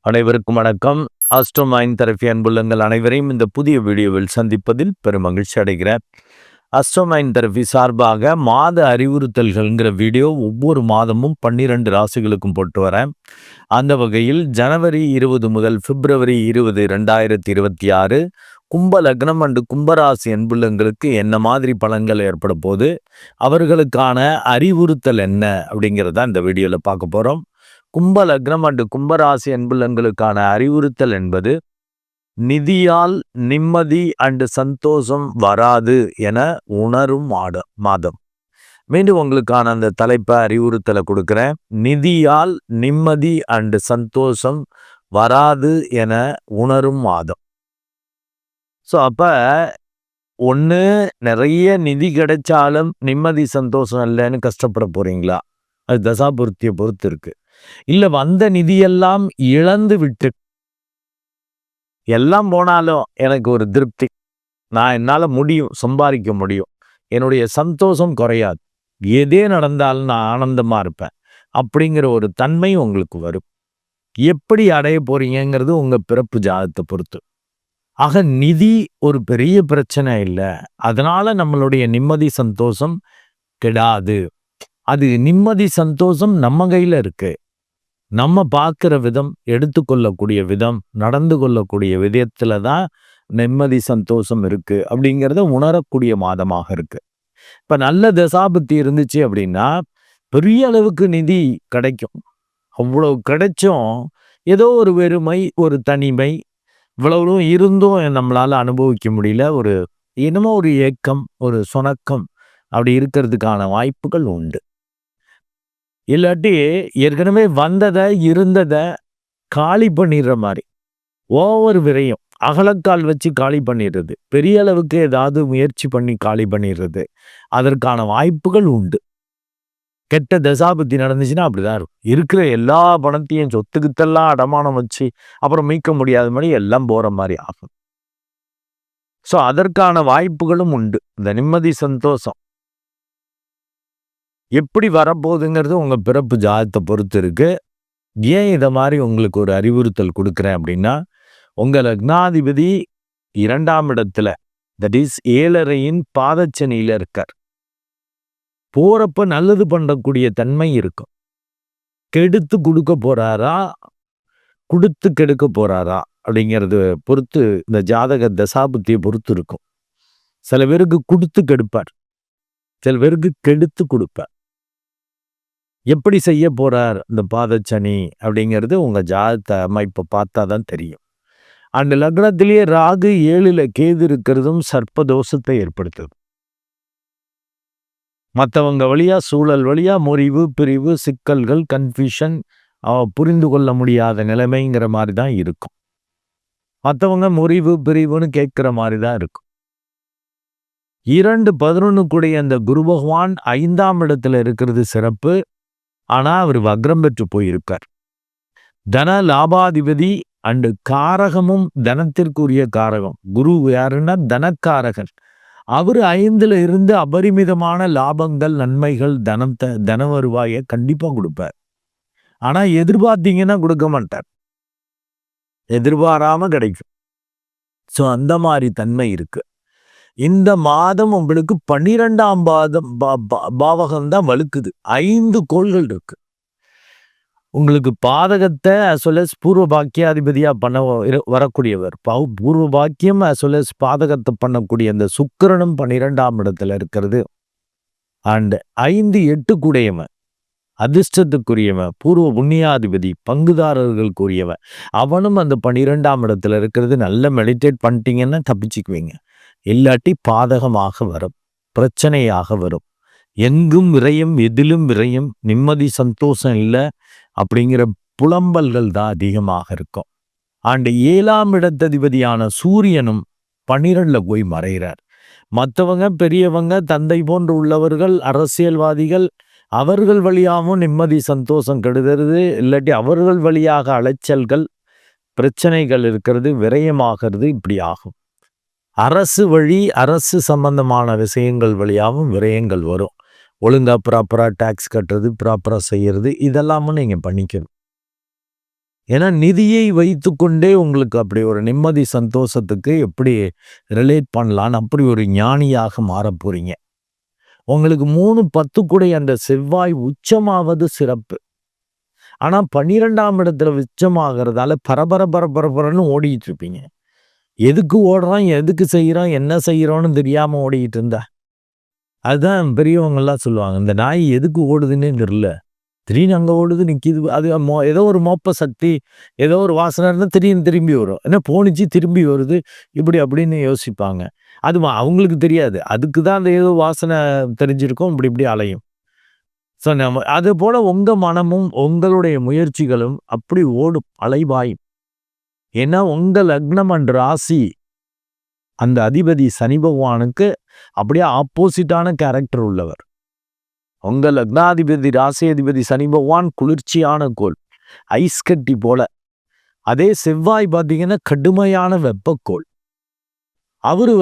அனைவருக்கும் வணக்கம். ஆஸ்ட்ரோமைண்ட் தெரபி அன்புள்ளங்கள் அனைவரையும் இந்த புதிய வீடியோவில் சந்திப்பதில் பெரும் மகிழ்ச்சி அடைகிறேன். ஆஸ்ட்ரோமைண்ட் தெரபி சார்பாக மாத அறிவுறுத்தல்கள்ங்கிற வீடியோ ஒவ்வொரு மாதமும் 12 ராசிகளுக்கும் போட்டு வரேன். அந்த வகையில் ஜனவரி 20 முதல் பிப்ரவரி 20, 2026 கும்ப லக்னம் அண்டு கும்பராசி அன்புள்ளங்களுக்கு என்ன மாதிரி பலன்கள் ஏற்பட போது, அவர்களுக்கான அறிவுறுத்தல் என்ன அப்படிங்கிறத இந்த வீடியோவில் பார்க்க போகிறோம். கும்ப லக்னம் அண்டு கும்பராசி அன்புள்ளங்களுக்கான அறிவுறுத்தல் என்பது நிதியால் நிம்மதி அண்டு சந்தோஷம் வராது என உணரும் மாதம். மீண்டும் உங்களுக்கான அந்த தலைப்பை அறிவுறுத்தலை கொடுக்குறேன். நிதியால் நிம்மதி அண்டு சந்தோஷம் வராது என உணரும் மாதம். ஸோ அப்போ ஒன்று நிறைய நிதி கிடைச்சாலும் நிம்மதி சந்தோஷம் இல்லைன்னு கஷ்டப்பட போகிறீங்களா? அது தசாபுருத்தியை பொறுத்து இருக்கு. இல்லை வந்த நிதியெல்லாம் இழந்து விட்டு எல்லாம் போனாலும் எனக்கு ஒரு திருப்தி, நான் என்னால் முடியும், சம்பாதிக்க முடியும், என்னுடைய சந்தோஷம் குறையாது, எதே நடந்தாலும் நான் ஆனந்தமாக இருப்பேன் அப்படிங்கிற ஒரு தன்மை உங்களுக்கு வரும். எப்படி அடைய போறீங்கிறது உங்கள் பிறப்பு ஜாதகத்தை பொறுத்து. ஆக நிதி ஒரு பெரிய பிரச்சனை இல்லை, அதனால நம்மளுடைய நிம்மதி சந்தோஷம் கெடாது. அது நிம்மதி சந்தோஷம் நம்ம கையில் இருக்கு. நம்ம பார்க்குற விதம், எடுத்துக்கொள்ளக்கூடிய விதம், நடந்து கொள்ளக்கூடிய விதத்தில் தான் நிம்மதி சந்தோஷம் இருக்குது அப்படிங்கிறத உணரக்கூடிய மாதமாக இருக்குது. இப்போ நல்ல தசாபுத்தி இருந்துச்சு அப்படின்னா பெரிய அளவுக்கு நிதி கிடைக்கும். அவ்வளோ கிடைச்சும் ஏதோ ஒரு வெறுமை, ஒரு தனிமை, இவ்வளவும் இருந்தும் நம்மளால் அனுபவிக்க முடியல, ஒரு என்னமோ ஒரு ஏக்கம், ஒரு சுணக்கம் அப்படி இருக்கிறதுக்கான வாய்ப்புகள் உண்டு. இல்லாட்டி ஏற்கனவே வந்ததை இருந்ததை காலி பண்ணிடுற மாதிரி ஓவர் விரயம், அகலக்கால் வச்சு காலி பண்ணிடுறது, பெரிய அளவுக்கு ஏதாவது முயற்சி பண்ணி காலி பண்ணிடுறது, அதற்கான வாய்ப்புகள் உண்டு. கெட்ட தசாபுத்தி நடந்துச்சுன்னா அப்படிதான் இருக்கும். இருக்கிற எல்லா பணத்தையும் சொத்துக்குத்தெல்லாம் அடமானம் வச்சு அப்புறம் மீட்க முடியாத மாதிரி எல்லாம் போகிற மாதிரி ஆகும். ஸோ அதற்கான வாய்ப்புகளும் உண்டு. இந்த நிம்மதி சந்தோஷம் எப்படி வரப்போகுதுங்கிறது உங்கள் பிறப்பு ஜாதகத்தை பொறுத்து இருக்கு. ஏன் இதை மாதிரி உங்களுக்கு ஒரு அறிவுறுத்தல் கொடுக்குறேன் அப்படின்னா, உங்கள் லக்னாதிபதி 2ஆம் இடத்துல, தட் இஸ் 7.5 பாதச்சனியில் இருக்கார். போறப்ப நல்லது பண்ணக்கூடிய தன்மை இருக்கும். கெடுத்து கொடுக்க போறாரா, கொடுத்து கெடுக்க போறாரா அப்படிங்கிறது பொறுத்து, இந்த ஜாதக தசாபுத்தியை பொறுத்து இருக்கும். சில பேருக்கு கொடுத்து கெடுப்பார், சில பேருக்கு கெடுத்து கொடுப்பார். எப்படி செய்ய போறார் இந்த பாதச்சனி அப்படிங்கிறது உங்க ஜாதகத்தை அமைப்பை பார்த்தா தான் தெரியும். அந்த லக்னத்திலேயே ராகு 7ல் கேது இருக்கிறதும் சர்ப்பதோஷத்தை ஏற்படுத்துது. மற்றவங்க வழியா, சூழல் வழியா முறிவு, பிரிவு, சிக்கல்கள், கன்ஃபியூஷன், புரிந்து கொள்ள முடியாத நிலைமைங்கிற மாதிரி தான் இருக்கும். மற்றவங்க முறிவு பிரிவுன்னு கேட்குற மாதிரி தான் இருக்கும். 2-11 கூடிய அந்த குரு பகவான் 5ஆம் இடத்துல இருக்கிறது சிறப்பு. ஆனால் அவர் வக்ரம் பெற்று போயிருக்கார். தன லாபாதிபதி அண்டு காரகமும் தனத்திற்குரிய காரகம். குரு யாருன்னா தனக்காரகன். அவர் 5ல் இருந்து அபரிமிதமான லாபங்கள், நன்மைகள், தன வருவாயை கண்டிப்பாக கொடுப்பார். ஆனால் எதிர்பார்த்தீங்கன்னா கொடுக்க மாட்டார், எதிர்பாராம கிடைக்கும். ஸோ அந்த மாதிரி தன்மை இருக்கு. இந்த மாதம் உங்களுக்கு 12ஆம் பாவகம் தான் வலுக்குது. 5 கோள்கள் இருக்கு. உங்களுக்கு பாதகத்தை as well as பூர்வ பாக்கியாதிபதியா பண்ண வரக்கூடியவர், பூர்வ பாக்கியம் as well as பாதகத்தை பண்ணக்கூடிய அந்த சுக்கிரனும் 12ஆம் இடத்துல இருக்கிறது. அண்ட் 5-8 கூடையவன், அதிர்ஷ்டத்துக்குரியவன், பூர்வ புண்ணியாதிபதி, பங்குதாரர்களுக்குரியவன், அவனும் அந்த 12ஆம் இடத்துல இருக்கிறது. நல்ல மெடிடேட் பண்ணிட்டீங்கன்னா தப்பிச்சுக்குவீங்க. இல்லாட்டி பாதகமாக வரும், பிரச்சனையாக வரும். எங்கும் விரயம், எதிலும் விரயம், நிம்மதி சந்தோஷம் இல்லை அப்படிங்கிற புலம்பல்கள் தான் அதிகமாக இருக்கும். ஆண்டு 7ஆம் இடத்ததிபதியான சூரியனும் 12ல் போய் மறைகிறார். மற்றவங்க பெரியவங்க, தந்தை போன்று உள்ளவர்கள், அரசியல்வாதிகள், அவர்கள் வழியாகவும் நிம்மதி சந்தோஷம் கெடுகிறது. இல்லாட்டி அவர்கள் வழியாக அலைச்சல்கள், பிரச்சனைகள் இருக்கிறது, விரயமாகிறது, இப்படி ஆகும். அரசு வழி, அரசு சம்பந்தமான விஷயங்கள் வழியாகவும் விரயங்கள் வரும். ஒழுங்காக ப்ராப்பராக டேக்ஸ் கட்டுறது, ப்ராப்பராக செய்கிறது, இதெல்லாமும் நீங்கள் பண்ணிக்கணும். ஏன்னா நிதியை வைத்துக்கொண்டே உங்களுக்கு அப்படி ஒரு நிம்மதி சந்தோஷத்துக்கு எப்படி ரிலேட் பண்ணலான்னு அப்படி ஒரு ஞானியாக மாறப் போறீங்க. உங்களுக்கு 3-10 கூடை அந்த செவ்வாய் உச்சமாவது சிறப்பு. ஆனா 12ஆம் இடத்துல உச்சமாகறதால பரபரன்னு ஓடிட்டு இருப்பீங்க. எதுக்கு ஓடுறோம், எதுக்கு செய்யறோம், என்ன செய்யறோம்னு தெரியாம ஓடிக்கிட்டு இருந்தா. அதுதான் பெரியவங்கெல்லாம் சொல்லுவாங்க. இந்த நாய் எதுக்கு ஓடுதுன்னே தெரியல. திடீர்னு அங்க ஓடுது, நிக்குது. அது ஏதோ ஒரு மோப்ப சக்தி, ஏதோ ஒரு வாசனை இருந்தா திடீர்னு திரும்பி வரும். என்ன போணுச்சு திரும்பி வருது, இப்படி அப்படின்னு யோசிப்பாங்க. அது அவங்களுக்கு தெரியாது. அதுக்கு தான் அந்த ஏதோ வாசனை தெரிஞ்சிருக்கும். இப்படி அலையும். ஸோ நம்ம அதுபோல உங்க மனமும், உங்களுடைய முயற்சிகளும் அப்படி ஓடும், அலைபாயும். ஏன்னா உங்க லக்னம் அண்ட் ராசி அந்த அதிபதி சனி பகவானுக்கு அப்படியே ஆப்போசிட்டான கேரக்டர் உள்ளவர். உங்க லக்னாதிபதி ராசி அதிபதி சனி பகவான் குளிர்ச்சியான கோள், ஐஸ் கட்டி போல. அதே செவ்வாய் பார்த்தீங்கன்னா கடுமையான வெப்பக்கோள். அவரு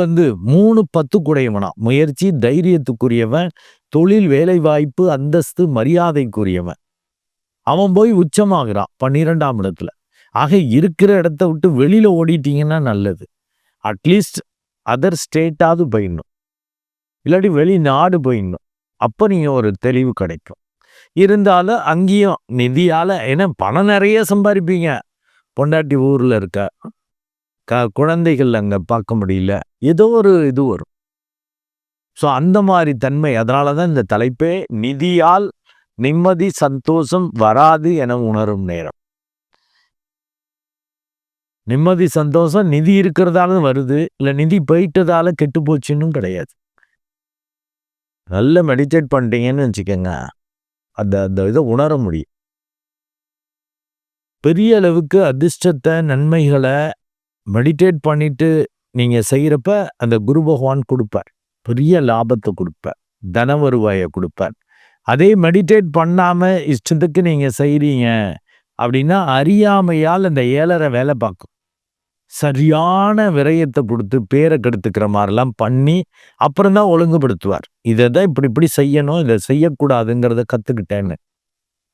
3-10 குடையவனா, முயற்சி தைரியத்துக்குரியவன், தொழில் வேலை வாய்ப்பு அந்தஸ்து மரியாதைக்குரியவன். அவன் போய் உச்சமாகிறான் 12ஆம் இடத்துல. ஆக இருக்கிற இடத்த விட்டு வெளியில ஓடிட்டீங்கன்னா நல்லது. அட்லீஸ்ட் அதர் ஸ்டேட்டாவது போயிடணும், இல்லாட்டி வெளிநாடு போயிடணும். அப்ப நீங்க ஒரு தெளிவு கிடைக்கும். இருந்தாலும் அங்கேயும் நிதியால, ஏன்னா பணம் நிறைய சம்பாதிப்பீங்க. பொண்டாட்டி ஊர்ல இருக்க, குழந்தைகள் அங்க பார்க்க முடியல, ஏதோ ஒரு இது வரும். ஸோ அந்த மாதிரி தன்மை. அதனாலதான் இந்த தலைப்பே நிதியால் நிம்மதி சந்தோஷம் வராது என உணரும் நேரம். நிம்மதி சந்தோஷம் நிதி இருக்கிறதால வருது, இல்ல நிதி போயிட்டதால கெட்டு போச்சுன்னு கிடையாது. நல்ல மெடிடேட் பண்ணிட்டீங்கன்னு வச்சுக்கோங்க, அந்த இதை உணர முடியும். பெரிய அளவுக்கு அதிர்ஷ்டத்தை, நன்மைகளை மெடிடேட் பண்ணிட்டு நீங்க செய்யறப்ப அந்த குரு பகவான் கொடுப்பார். பெரிய லாபத்தை கொடுப்பார், தன வருவாயை கொடுப்பார். அதே மெடிடேட் பண்ணாம இஷ்டத்துக்கு நீங்க செய்றீங்க அப்படின்னா அறியாமையால் அந்த 7.5 வேலை பார்க்கும். சரியான விரயத்தை கொடுத்து பேரை கெடுத்துக்கிற மாதிரிலாம் பண்ணி அப்புறம் தான் ஒழுங்குபடுத்துவார். இதை தான் இப்படி செய்யணும், இதை செய்யக்கூடாதுங்கிறத கத்துக்கிட்டேன்னு.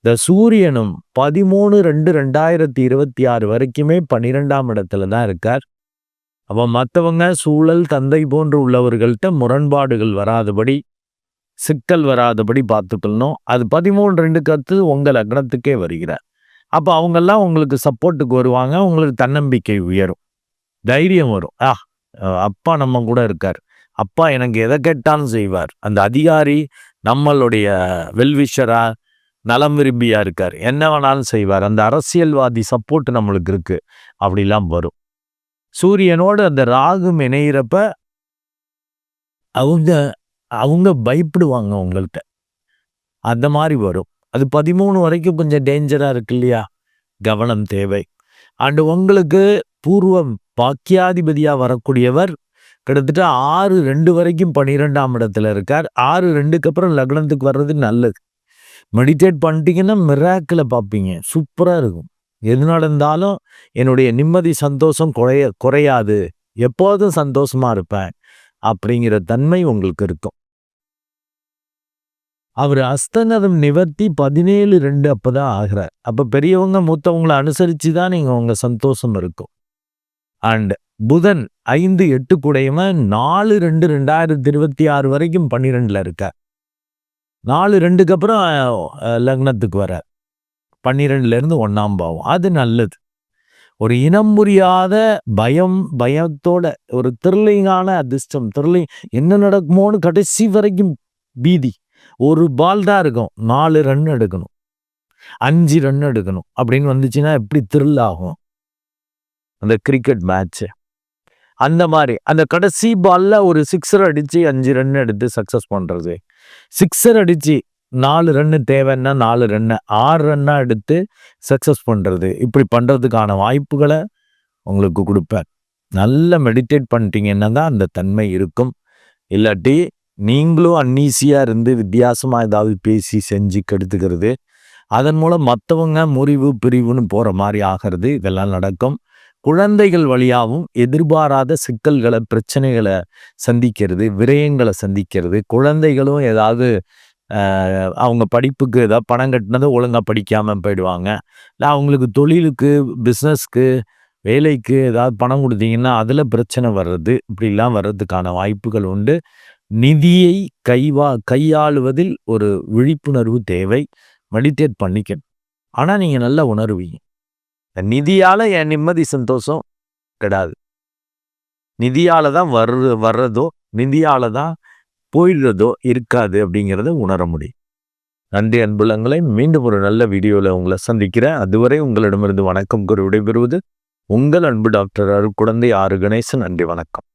இந்த சூரியனும் 13/2/2026 வரைக்குமே 12ஆம் இடத்துல தான் இருக்கார். அப்ப மற்றவங்க சூழல் தந்தை போன்று உள்ளவர்கள்ட்ட முரண்பாடுகள் வராதபடி, சிக்கல் வராதபடி பார்த்துக்கணும். அது 13/2 அடுத்து உங்க லக்னத்துக்கே வருகிறார். அப்ப அவங்கெல்லாம் உங்களுக்கு சப்போர்ட்டுக்கு வருவாங்க. உங்களுக்கு தன்னம்பிக்கை உயரும், தைரியம் வரும். அப்பா நம்ம கூட இருக்கார், அப்பா எனக்கு எதை கேட்டாலும் செய்வார். அந்த அதிகாரி நம்மளுடைய வெல்விஷரா, நலம் விரும்பியா இருக்கார், என்ன வேணாலும் செய்வார். அந்த அரசியல்வாதி சப்போர்ட் நம்மளுக்கு இருக்கு, அப்படிலாம் வரும். சூரியனோடு அந்த ராகும் இணையிறப்ப அவங்க பயப்படுவாங்க உங்கள்கிட்ட, அந்த மாதிரி வரும். அது 13 வரைக்கும் கொஞ்சம் டேஞ்சரா இருக்கு இல்லையா, கவனம் தேவை. அண்டு உங்களுக்கு பூர்வம் பாக்கியாதிபதியா வரக்கூடியவர் கிட்டத்தட்ட 6-2 வரைக்கும் 12ஆம் இடத்துல இருக்கார். 6-2க்கு அப்புறம் லக்னத்துக்கு வர்றது நல்லது. மெடிடேட் பண்ணிட்டீங்கன்னா மிராக்கிளை பார்ப்பீங்க, சூப்பரா இருக்கும். எது நடந்தாலும் என்னுடைய நிம்மதி சந்தோஷம் குறையாது, எப்போதும் சந்தோஷமா இருப்பேன் அப்படிங்கிற தன்மை உங்களுக்கு இருக்கும். அவர் அஸ்தங்கதம் நிவர்த்தி 17/2 அப்பதான் ஆகிறார். அப்ப பெரியவங்க மூத்தவங்களை அனுசரிச்சு தான் நீங்க உங்க சந்தோஷம் இருக்கும். அண்ட் புதன் 5-8 கூடையவன் 4/2/2026 வரைக்கும் 12ல இருக்கார். 4/2க்கு அப்புறம் லக்னத்துக்கு வரார். 12ல இருந்து 1ஆம் பாவம். அது நல்லது. ஒரு இனம் புரியாத பயத்தோட ஒரு த்ரில்லிங்கான அதிர்ஷ்டம், த்ரில்லிங் என்ன நடக்குமோன்னு கடைசி வரைக்கும் பீதி. ஒரு பால் தான் இருக்கும், 4 ரன் எடுக்கணும், 5 ரன் எடுக்கணும் அப்படின்னு வந்துச்சுன்னா எப்படி த்ரில் ஆகும் அந்த கிரிக்கெட் மேட்ச். அந்த மாதிரி அந்த கடைசி பால்ல ஒரு 6 அடிச்சு 5 ரன் எடுத்து சக்சஸ் பண்றது, 6 அடிச்சு 4 ரன்னு தேவைன்னா 4 ரன்னு 6 ரன்னா எடுத்து சக்சஸ் பண்றது, இப்படி பண்றதுக்கான வாய்ப்புகளை உங்களுக்கு கொடுப்பார். நல்ல மெடிடேட் பண்ணிட்டீங்கன்னா தான் அந்த தன்மை இருக்கும். இல்லாட்டி நீங்களும் அன்னீசியா இருந்து வித்தியாசமா ஏதாவது பேசி செஞ்சு கெடுத்துக்கிறது, அதன் மூலம் மற்றவங்க முறிவு பிரிவுன்னு போற மாதிரி ஆகிறது, இதெல்லாம் நடக்கும். குழந்தைகள் வழியாகவும் எதிர்பாராத சிக்கல்களை, பிரச்சனைகளை சந்திக்கிறது, விரயங்களை சந்திக்கிறது. குழந்தைகளும் ஏதாவது அவங்க படிப்புக்கு ஏதாவது பணம் கட்டினதை ஒழுங்கா படிக்காம போயிடுவாங்க. இல்ல அவங்களுக்கு தொழிலுக்கு, பிஸ்னஸ்க்கு, வேலைக்கு ஏதாவது பணம் குடுத்தீங்கன்னா, அதுல பிரச்சனை வர்றது, இப்படிலாம் வர்றதுக்கான வாய்ப்புகள் உண்டு. நிதியை கையாளுவதில் ஒரு விழிப்புணர்வு தேவை. மெடிடேட் பண்ணிக்கணும். ஆனா நீங்க நல்லா உணருவீங்க. நிதியால என் நிம்மதி, சந்தோஷம் கெடாது. நிதியால தான் வர்றதோ, நிதியால தான் போயிடுறதோ இருக்காது அப்படிங்கிறத உணர முடியும். நன்றி அன்புள்ளங்களே. மீண்டும் ஒரு நல்ல வீடியோல உங்கள சந்திக்கிறேன். அதுவரை உங்களிடமிருந்து வணக்கம் கூறி விடைபெறுவது உங்கள் அன்பு டாக்டர் அருட்குழந்தை ஆர். கணேசன். நன்றி, வணக்கம்.